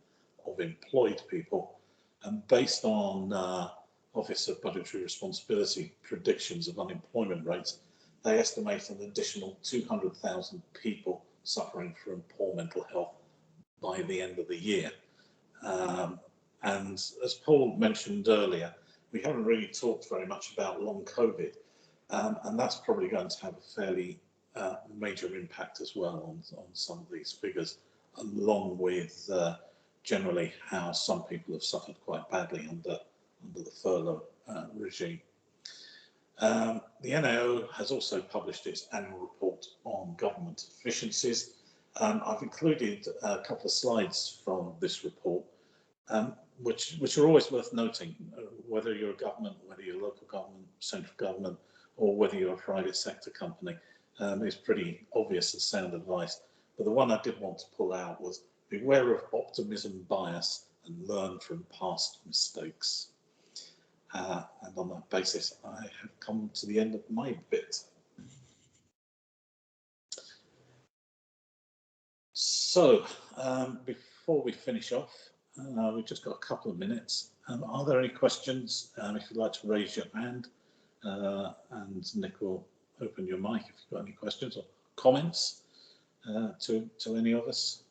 of employed people. And based on Office of Budgetary Responsibility predictions of unemployment rates, they estimate an additional 200,000 people suffering from poor mental health by the end of the year. And as Paul mentioned earlier, we haven't really talked very much about long COVID, and that's probably going to have a fairly major impact as well on some of these figures, along with generally how some people have suffered quite badly under the furlough regime. The NAO has also published its annual report on government efficiencies. I've included a couple of slides from this report, which are always worth noting, whether you're a government, whether you're a local government, central government, or whether you're a private sector company. It's pretty obvious as sound advice. But the one I did want to pull out was beware of optimism bias and learn from past mistakes. And on that basis, I have come to the end of my bit. So before we finish off, we've just got a couple of minutes. Are there any questions? If you'd like to raise your hand, and Nick will open your mic if you've got any questions or comments to any of us.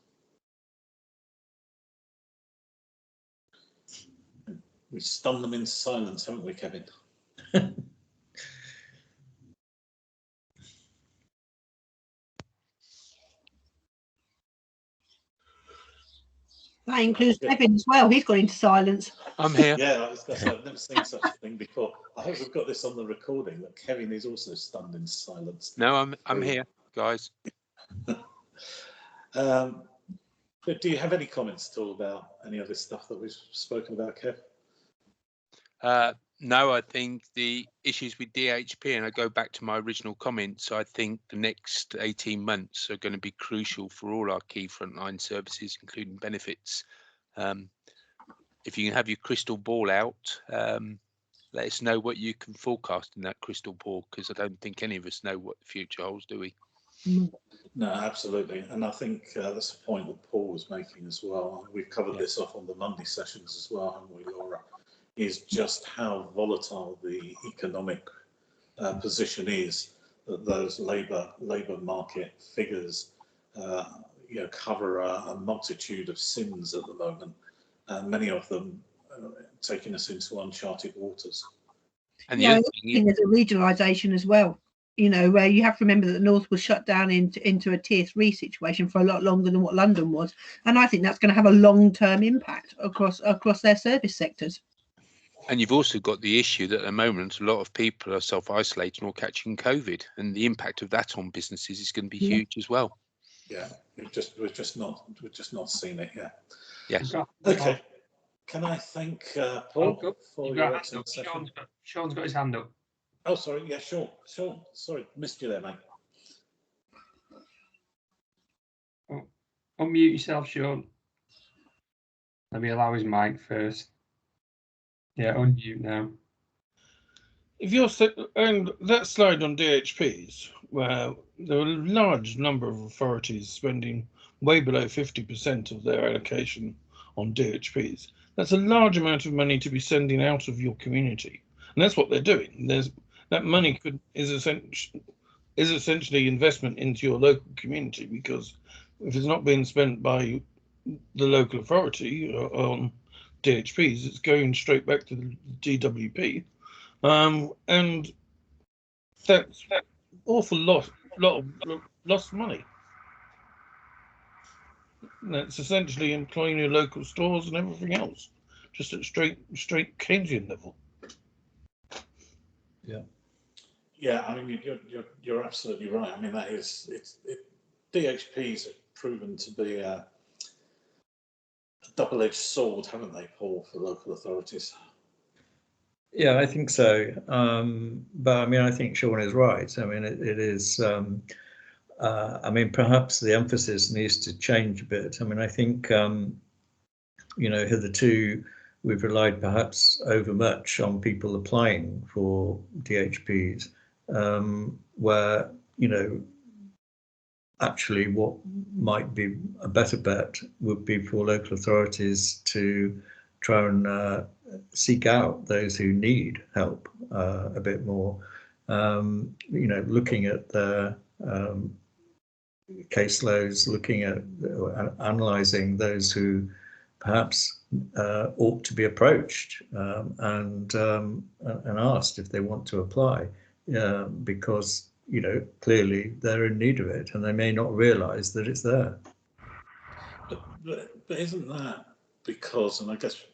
We stunned them into silence, haven't we, Kevin? That includes Kevin as well. He's gone into silence. I'm here. Yeah, I was going to say, I've never seen such a thing before. I hope we've got this on the recording that Kevin is also stunned into silence. No, I'm here, guys. But do you have any comments at all about any of this stuff that we've spoken about, Kev? No, I think the issues with DHP, and I go back to my original comments, I think the next 18 months are going to be crucial for all our key frontline services, including benefits. If you can have your crystal ball out, let us know what you can forecast in that crystal ball, because I don't think any of us know what the future holds, do we? No, absolutely. And I think that's a point that Paul was making as well. We've covered this off on the Monday sessions as well, haven't we, Laura? Is just how volatile the economic position is, that those labour market figures cover a multitude of sins at the moment, many of them taking us into uncharted waters. And the other thing is a regionalisation as well. You know, where you have to remember that the North was shut down into a tier 3 situation for a lot longer than what London was, and I think that's going to have a long-term impact across their service sectors. And you've also got the issue that at the moment a lot of people are self-isolating or catching COVID, and the impact of that on businesses is going to be huge as well. Yeah, we've just not seen it yet. Yes. Okay. can I thank Paul for You've your got a hand excellent up. session? Sean's got his hand up. Oh, sorry. Yeah, sure. Sorry, missed you there, mate. Oh, unmute yourself, Sean. Let me allow his mic first. Yeah, unmute now. If you're and that slide on DHPs, where there are a large number of authorities spending way below 50% of their allocation on DHPs, that's a large amount of money to be sending out of your community, and that's what they're doing. That money is essentially investment into your local community, because if it's not being spent by the local authority on DHPs, it's going straight back to the DWP. And that's awful lot of lost money. That's essentially employing your local stores and everything else, just at straight Keynesian level. Yeah, I mean, you're absolutely right. I mean, that is DHPs have proven to be a double-edged sword, haven't they, Paul, for local authorities? Yeah, I think so. But I mean, I think Sean is right. I mean, it is. I mean, perhaps the emphasis needs to change a bit. I mean, I think hitherto we've relied perhaps overmuch on people applying for DHPs, where actually what might be a better bet would be for local authorities to try and seek out those who need help a bit more. Looking at their caseloads, looking at analysing those who perhaps ought to be approached and asked if they want to apply, because clearly they're in need of it and they may not realise that it's there. But isn't that because, and I guess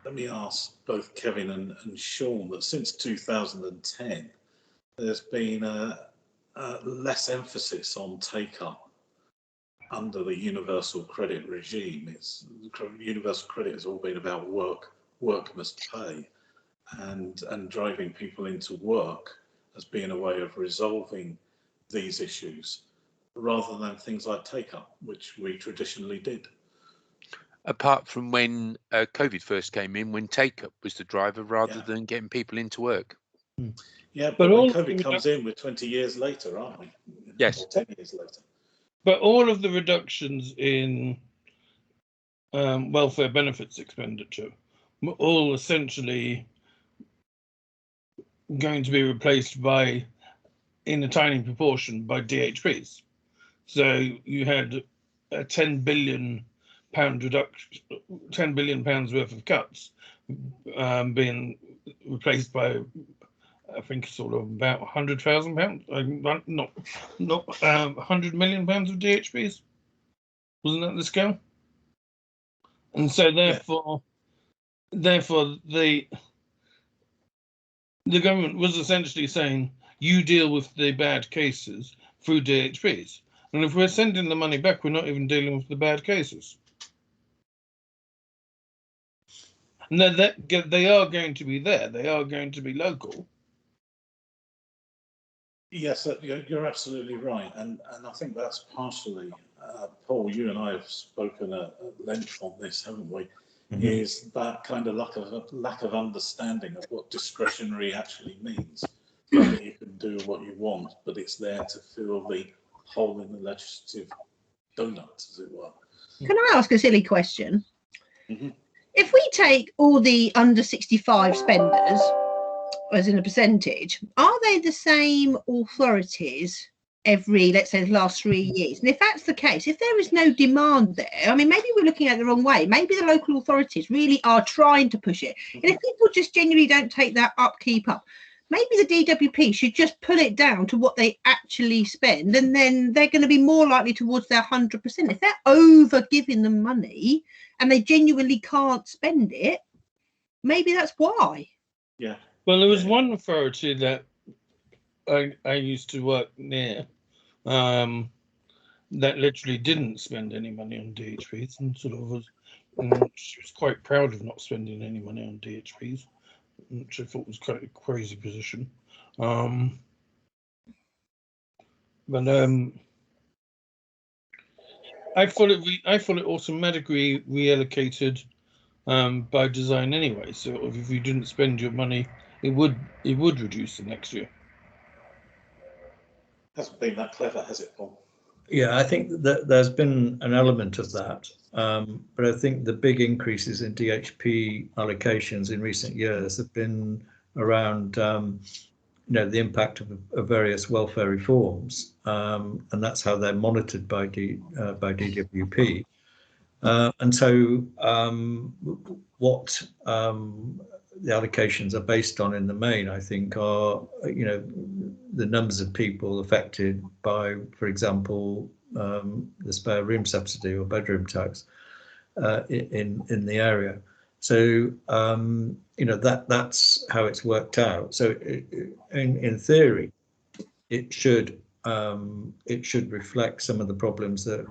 let me ask both Kevin and Sean, that since 2010 there's been less emphasis on take-up under the universal credit regime. Universal credit has all been about work must pay, and driving people into work as being a way of resolving these issues, rather than things like take-up, which we traditionally did. Apart from when COVID first came in, when take-up was the driver rather than getting people into work. Yeah, but when COVID comes in, we're 20 years later, aren't we? Yes. Or 10 years later. But all of the reductions in welfare benefits expenditure were all essentially going to be replaced by, in a tiny proportion, by DHPs. So you had a £10 billion reduction, £10 billion worth of cuts being replaced by, I think, sort of about £100,000, not £100 million of DHPs. Wasn't that the scale? And so therefore the government was essentially saying, you deal with the bad cases through DHPs. And if we're sending the money back, we're not even dealing with the bad cases. And they are going to be there. They are going to be local. Yes, you're absolutely right. And I think that's partially, Paul, you and I have spoken at length on this, haven't we? Mm-hmm. Is that kind of lack of understanding of what discretionary actually means. Not that you can do what you want, but it's there to fill the hole in the legislative donut, as it were. Can I ask a silly question? Mm-hmm. If we take all the under 65 spenders as in a percentage, are they the same authorities every, let's say, the last 3 years? And if that's the case, if there is no demand there, I mean, maybe we're looking at it the wrong way. Maybe the local authorities really are trying to push it. And if people just genuinely don't take that upkeep up, maybe the DWP should just pull it down to what they actually spend, and then they're going to be more likely towards their 100%. If they're over giving them money and they genuinely can't spend it, maybe that's why. Yeah. Well, there was one authority that I used to work near that literally didn't spend any money on DHPs and sort of was She was quite proud of not spending any money on DHPs, which I thought was quite a crazy position. I thought it automatically reallocated by design anyway. So if you didn't spend your money, it would reduce the next year. Hasn't been that clever, has it, Paul? Yeah, I think that there's been an element of that, but I think the big increases in DHP allocations in recent years have been around, the impact of various welfare reforms, and that's how they're monitored by DWP. And so, what the allocations are based on in the main, I think, are the numbers of people affected by, for example, the spare room subsidy or bedroom tax in the area. So that's how it's worked out. So in theory, it should reflect some of the problems that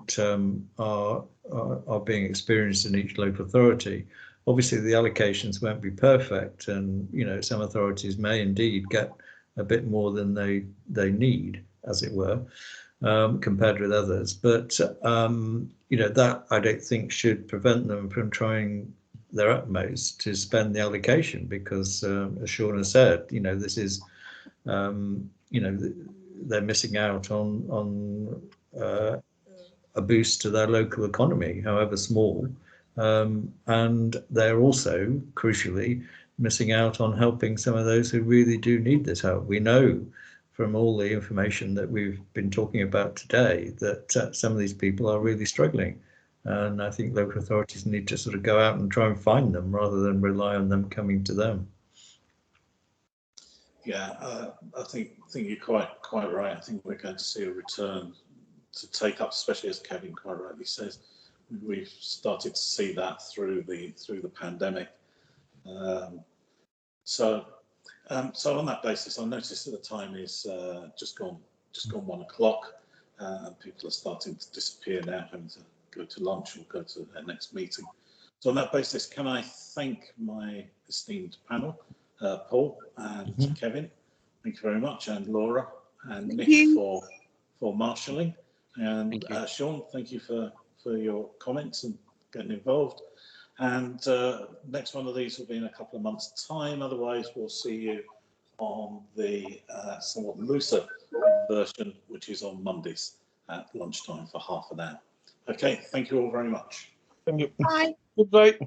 are being experienced in each local authority. Obviously, the allocations won't be perfect, and some authorities may indeed get a bit more than they need, as it were, compared with others. But that I don't think should prevent them from trying their utmost to spend the allocation, because as Sean has said, this is they're missing out on a boost to their local economy, however small, and they're also crucially missing out on helping some of those who really do need this help. We know from all the information that we've been talking about today that some of these people are really struggling, and I think local authorities need to sort of go out and try and find them rather than rely on them coming to them. Yeah, I think you're quite right. I think we're going to see a return to take up, especially as Kevin quite rightly says. We've started to see that through the pandemic. So on that basis, I noticed that the time is just gone 1 o'clock, and people are starting to disappear now, having to go to lunch or go to their next meeting. So on that basis, can I thank my esteemed panel, Paul and Kevin, thank you very much, and Laura and Nick for marshalling, and Sean, thank you for your comments and getting involved. And next one of these will be in a couple of months' time. Otherwise, we'll see you on the somewhat looser version, which is on Mondays at lunchtime for half an hour. Okay, thank you all very much. Thank you. Bye. Good night.